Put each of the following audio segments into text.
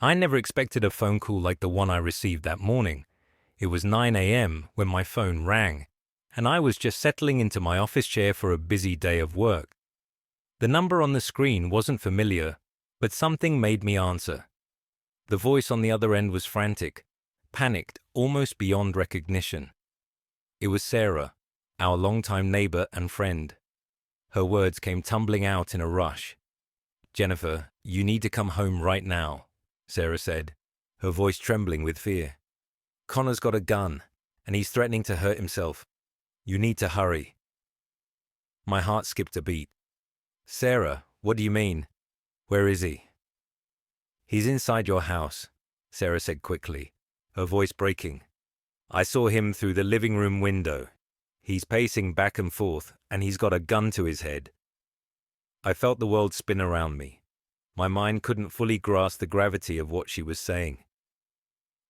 I never expected a phone call like the one I received that morning. It was 9 a.m. when my phone rang, and I was just settling into my office chair for a busy day of work. The number on the screen wasn't familiar, but something made me answer. The voice on the other end was frantic, panicked, almost beyond recognition. It was Sarah, our longtime neighbor and friend. Her words came tumbling out in a rush. "Jennifer, you need to come home right now," Sarah said, her voice trembling with fear. "Connor's got a gun, and he's threatening to hurt himself. You need to hurry." My heart skipped a beat. "Sarah, what do you mean? Where is he?" "He's inside your house," Sarah said quickly, her voice breaking. "I saw him through the living room window. He's pacing back and forth, and he's got a gun to his head." I felt the world spin around me. My mind couldn't fully grasp the gravity of what she was saying.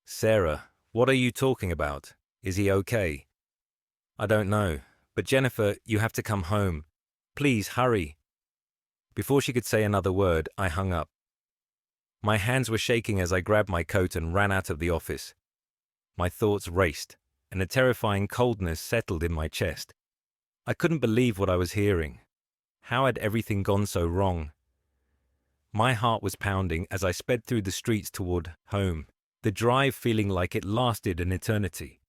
"Sarah, what are you talking about? Is he okay?" "I don't know, but Jennifer, you have to come home. Please, hurry." Before she could say another word, I hung up. My hands were shaking as I grabbed my coat and ran out of the office. My thoughts raced, and a terrifying coldness settled in my chest. I couldn't believe what I was hearing. How had everything gone so wrong? My heart was pounding as I sped through the streets toward home, the drive feeling like it lasted an eternity.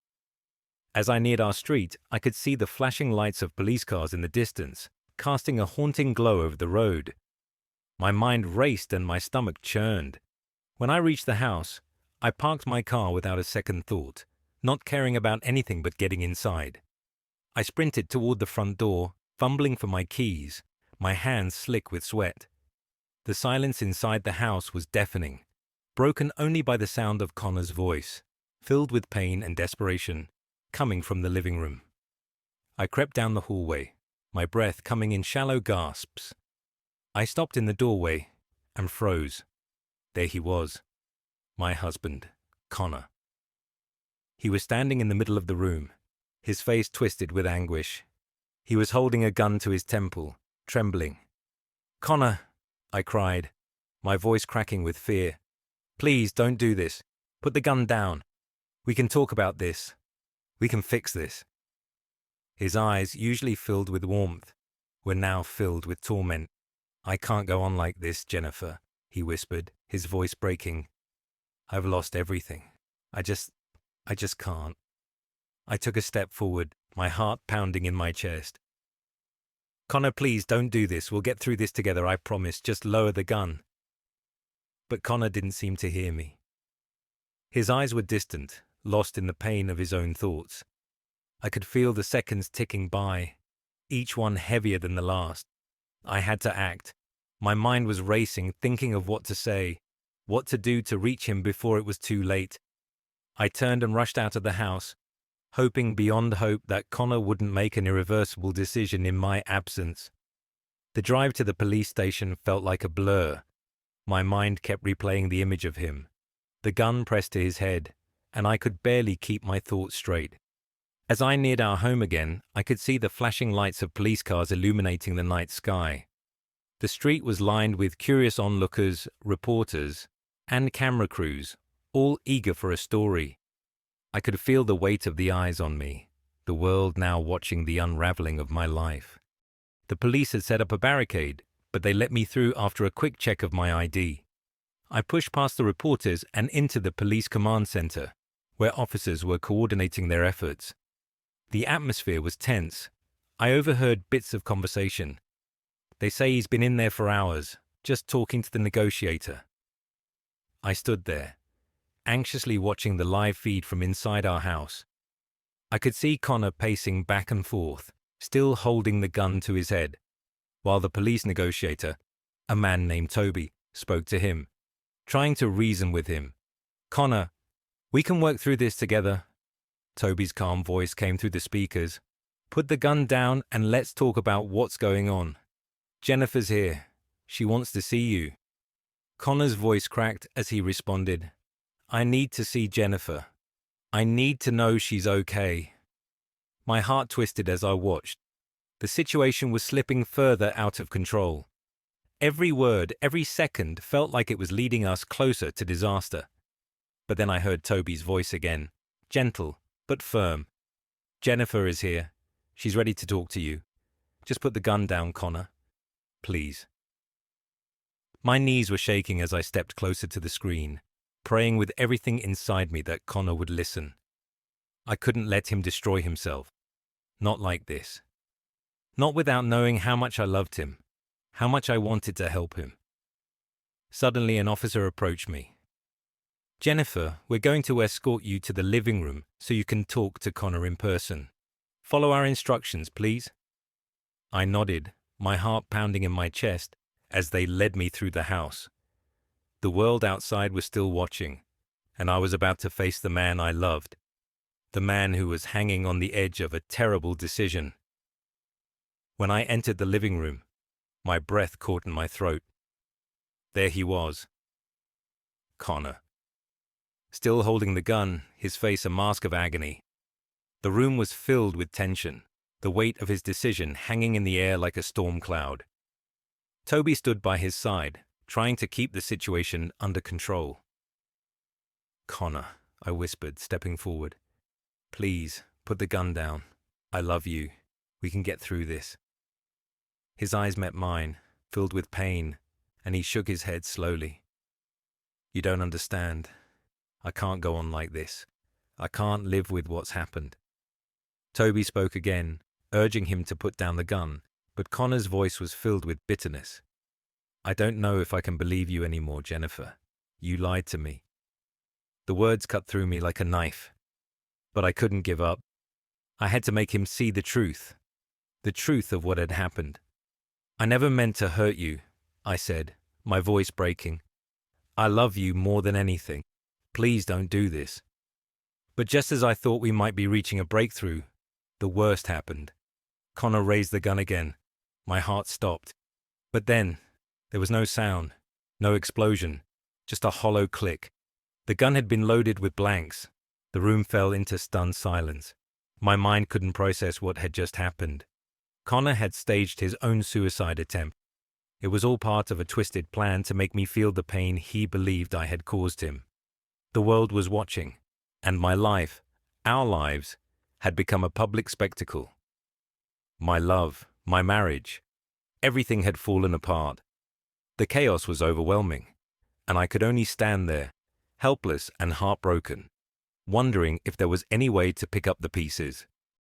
As I neared our street, I could see the flashing lights of police cars in the distance, casting a haunting glow over the road. My mind raced and my stomach churned. When I reached the house, I parked my car without a second thought, not caring about anything but getting inside. I sprinted toward the front door, fumbling for my keys, my hands slick with sweat. The silence inside the house was deafening, broken only by the sound of Connor's voice, filled with pain and desperation, coming from the living room. I crept down the hallway, my breath coming in shallow gasps. I stopped in the doorway and froze. There he was, my husband, Connor. He was standing in the middle of the room, his face twisted with anguish. He was holding a gun to his temple, trembling. "Connor," I cried, my voice cracking with fear. "Please don't do this. Put the gun down. We can talk about this. We can fix this." His eyes, usually filled with warmth, were now filled with torment. "I can't go on like this, Jennifer," he whispered, his voice breaking. "I've lost everything. I just can't." I took a step forward, my heart pounding in my chest. "Connor, please don't do this. We'll get through this together, I promise. Just lower the gun." But Connor didn't seem to hear me. His eyes were distant, lost in the pain of his own thoughts. I could feel the seconds ticking by, each one heavier than the last. I had to act. My mind was racing, thinking of what to say, what to do to reach him before it was too late. I turned and rushed out of the house, hoping beyond hope that Connor wouldn't make an irreversible decision in my absence. The drive to the police station felt like a blur. My mind kept replaying the image of him, the gun pressed to his head, and I could barely keep my thoughts straight. As I neared our home again, I could see the flashing lights of police cars illuminating the night sky. The street was lined with curious onlookers, reporters, and camera crews, all eager for a story. I could feel the weight of the eyes on me, the world now watching the unraveling of my life. The police had set up a barricade, but they let me through after a quick check of my ID. I pushed past the reporters and into the police command center, where officers were coordinating their efforts. The atmosphere was tense. I overheard bits of conversation. "They say he's been in there for hours, just talking to the negotiator." I stood there, anxiously watching the live feed from inside our house. I could see Connor pacing back and forth, still holding the gun to his head, while the police negotiator, a man named Toby, spoke to him, trying to reason with him. "Connor, we can work through this together." Toby's calm voice came through the speakers. "Put the gun down and let's talk about what's going on. Jennifer's here. She wants to see you." Connor's voice cracked as he responded, "I need to see Jennifer. I need to know she's okay." My heart twisted as I watched. The situation was slipping further out of control. Every word, every second felt like it was leading us closer to disaster. But then I heard Toby's voice again, gentle but firm. "Jennifer is here. She's ready to talk to you. Just put the gun down, Connor. Please." My knees were shaking as I stepped closer to the screen, praying with everything inside me that Connor would listen. I couldn't let him destroy himself. Not like this. Not without knowing how much I loved him, how much I wanted to help him. Suddenly an officer approached me. "Jennifer, we're going to escort you to the living room so you can talk to Connor in person. Follow our instructions, please." I nodded, my heart pounding in my chest, as they led me through the house. The world outside was still watching, and I was about to face the man I loved, the man who was hanging on the edge of a terrible decision. When I entered the living room, my breath caught in my throat. There he was. Connor. Still holding the gun, his face a mask of agony. The room was filled with tension, the weight of his decision hanging in the air like a storm cloud. Toby stood by his side, trying to keep the situation under control. "Connor," I whispered, stepping forward. "Please, put the gun down. I love you. We can get through this." His eyes met mine, filled with pain, and he shook his head slowly. "You don't understand. I can't go on like this. I can't live with what's happened." Toby spoke again, urging him to put down the gun, but Connor's voice was filled with bitterness. "I don't know if I can believe you anymore, Jennifer. You lied to me." The words cut through me like a knife. But I couldn't give up. I had to make him see the truth of what had happened. "I never meant to hurt you," I said, my voice breaking. "I love you more than anything. Please don't do this." But just as I thought we might be reaching a breakthrough, the worst happened. Connor raised the gun again. My heart stopped. But then, there was no sound, no explosion, just a hollow click. The gun had been loaded with blanks. The room fell into stunned silence. My mind couldn't process what had just happened. Connor had staged his own suicide attempt. It was all part of a twisted plan to make me feel the pain he believed I had caused him. The world was watching, and my life, our lives, had become a public spectacle. My love, my marriage, everything had fallen apart. The chaos was overwhelming, and I could only stand there, helpless and heartbroken, wondering if there was any way to pick up the pieces.